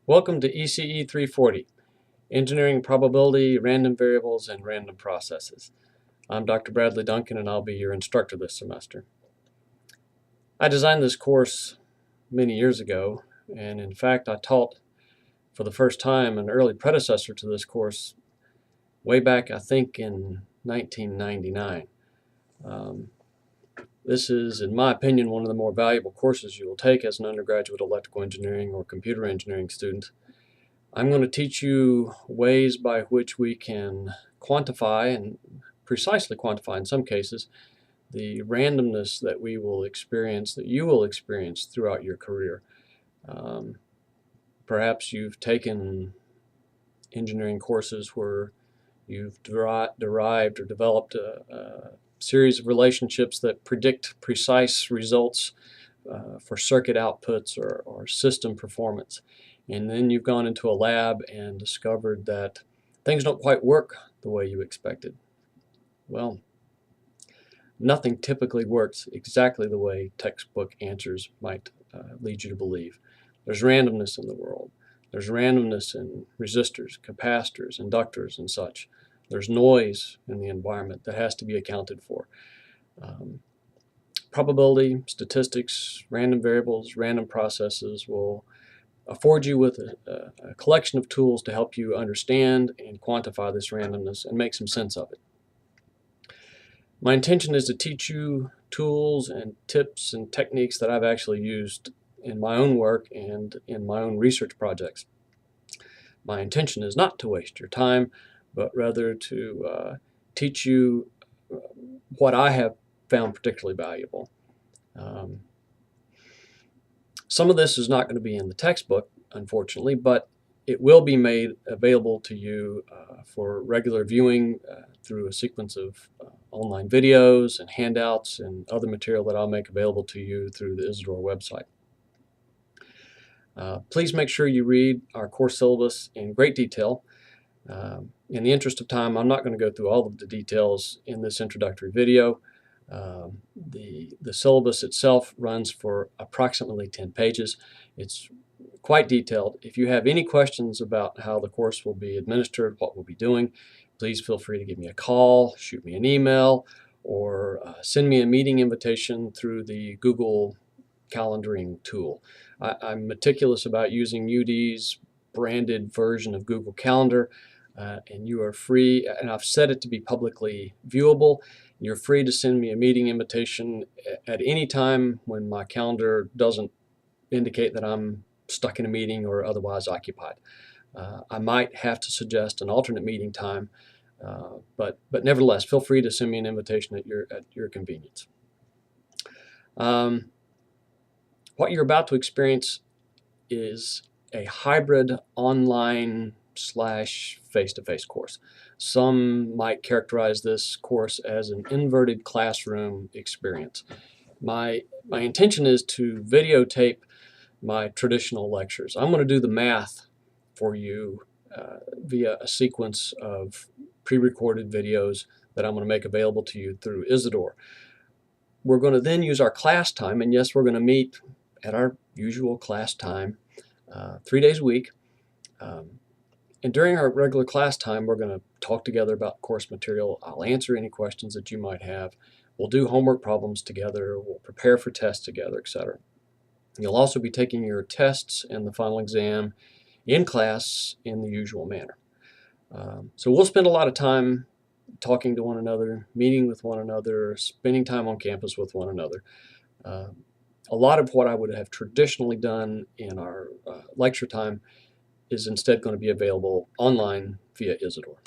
Welcome to ECE-340, Engineering Probability, Random Variables, and Random Processes. I'm Dr. Bradley Duncan, and I'll be your instructor this semester. I designed this course many years ago, and in fact I taught for the first time an early predecessor to this course way back, I think, in 1999. This is, in my opinion, one of the more valuable courses you will take as an undergraduate electrical engineering or computer engineering student. I'm going to teach you ways by which we can quantify, and precisely quantify in some cases, the randomness that we will experience, that you will experience throughout your career. Perhaps you've taken engineering courses where you've derived or developed a series of relationships that predict precise results for circuit outputs or system performance. And then you've gone into a lab and discovered that things don't quite work the way you expected. Well, nothing typically works exactly the way textbook answers might lead you to believe. There's randomness in the world. There's randomness in resistors, capacitors, inductors, and such. There's noise in the environment that has to be accounted for. Probability, statistics, random variables, random processes will afford you with a collection of tools to help you understand and quantify this randomness and make some sense of it. My intention is to teach you tools and tips and techniques that I've actually used in my own work and in my own research projects. My intention is not to waste your time, but rather to teach you what I have found particularly valuable. Some of this is not going to be in the textbook, unfortunately, but it will be made available to you for regular viewing through a sequence of online videos and handouts and other material that I'll make available to you through the Isidore website. Please make sure you read our course syllabus in great detail. In the interest of time, I'm not going to go through all of the details in this introductory video. The syllabus itself runs for approximately 10 pages. It's quite detailed. If you have any questions about how the course will be administered, what we'll be doing, please feel free to give me a call, shoot me an email, or send me a meeting invitation through the Google calendaring tool. I'm meticulous about using UD's branded version of Google Calendar, and you are free, and I've set it to be publicly viewable. You're free to send me a meeting invitation at any time when my calendar doesn't indicate that I'm stuck in a meeting or otherwise occupied. I might have to suggest an alternate meeting time, but nevertheless, feel free to send me an invitation at your convenience. What you're about to experience is a hybrid online / face-to-face course. Some might characterize this course as an inverted classroom experience. My intention is to videotape my traditional lectures. I'm going to do the math for you via a sequence of pre-recorded videos that I'm going to make available to you through Isidore. We're going to then use our class time, and yes, we're going to meet at our usual class time 3 days a week. And during our regular class time, we're going to talk together about course material. I'll answer any questions that you might have. We'll do homework problems together. We'll prepare for tests together, etc. You'll also be taking your tests and the final exam in class in the usual manner. So we'll spend a lot of time talking to one another, meeting with one another, spending time on campus with one another. A lot of what I would have traditionally done in our lecture time is instead going to be available online via Isidore.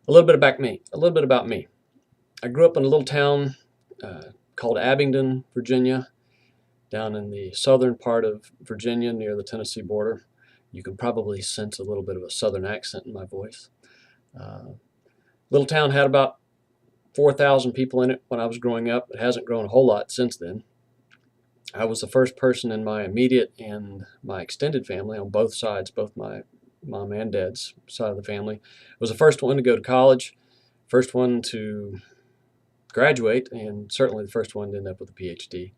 A little bit about me. I grew up in a little town called Abingdon, Virginia, down in the southern part of Virginia near the Tennessee border. You can probably sense a little bit of a southern accent in my voice. Little town had about 4,000 people in it when I was growing up. It hasn't grown a whole lot since then. I was the first person in my immediate and my extended family on both sides, both my mom and dad's side of the family. I was the first one to go to college, first one to graduate, and certainly the first one to end up with a PhD.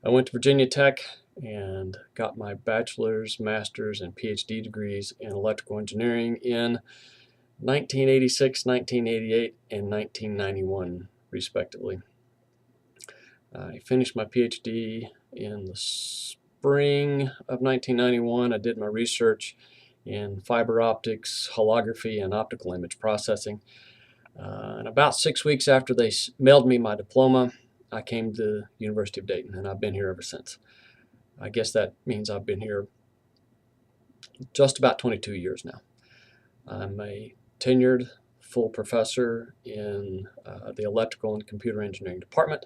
I went to Virginia Tech and got my bachelor's, master's, and PhD degrees in electrical engineering in 1986, 1988, and 1991, respectively. I finished my PhD in the spring of 1991. I did my research in fiber optics, holography, and optical image processing. And about 6 weeks after they mailed me my diploma, I came to the University of Dayton, and I've been here ever since. I guess that means I've been here just about 22 years now. I'm a tenured full professor in the electrical and computer engineering department.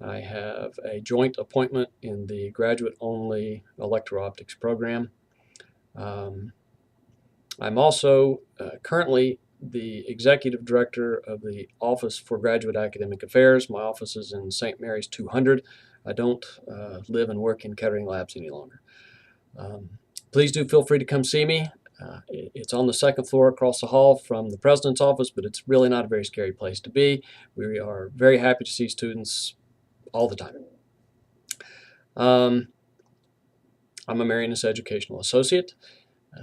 I have a joint appointment in the graduate-only electro-optics program. I'm also currently the executive director of the Office for Graduate Academic Affairs. My office is in St. Mary's 200. I don't live and work in Kettering Labs any longer. Please do feel free to come see me. It's on the second floor across the hall from the president's office, but it's really not a very scary place to be. We are very happy to see students all the time. I'm a Marianas Educational Associate.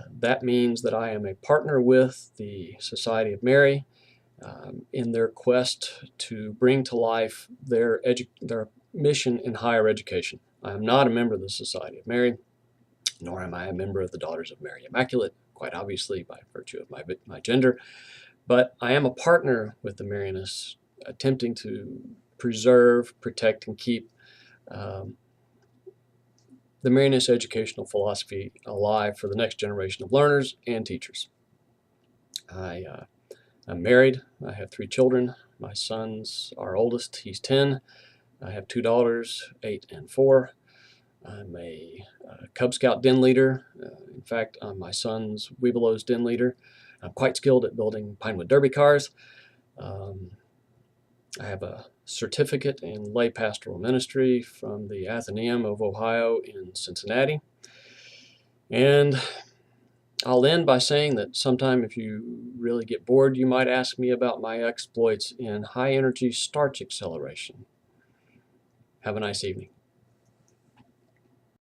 That means that I am a partner with the Society of Mary in their quest to bring to life their mission in higher education. I am not a member of the Society of Mary, nor am I a member of the Daughters of Mary Immaculate, quite obviously by virtue of my gender, but I am a partner with the Marianists attempting to preserve, protect, and keep the Marianist educational philosophy alive for the next generation of learners and teachers. I'm married. I have 3 children. My son's our oldest. He's 10. I have 2 daughters, 8 and 4. I'm a Cub Scout den leader. In fact, I'm my son's Webelows den leader. I'm quite skilled at building Pinewood Derby cars. I have a certificate in lay pastoral ministry from the Athenaeum of Ohio in Cincinnati. And I'll end by saying that sometime if you really get bored, you might ask me about my exploits in high energy starch acceleration. Have a nice evening.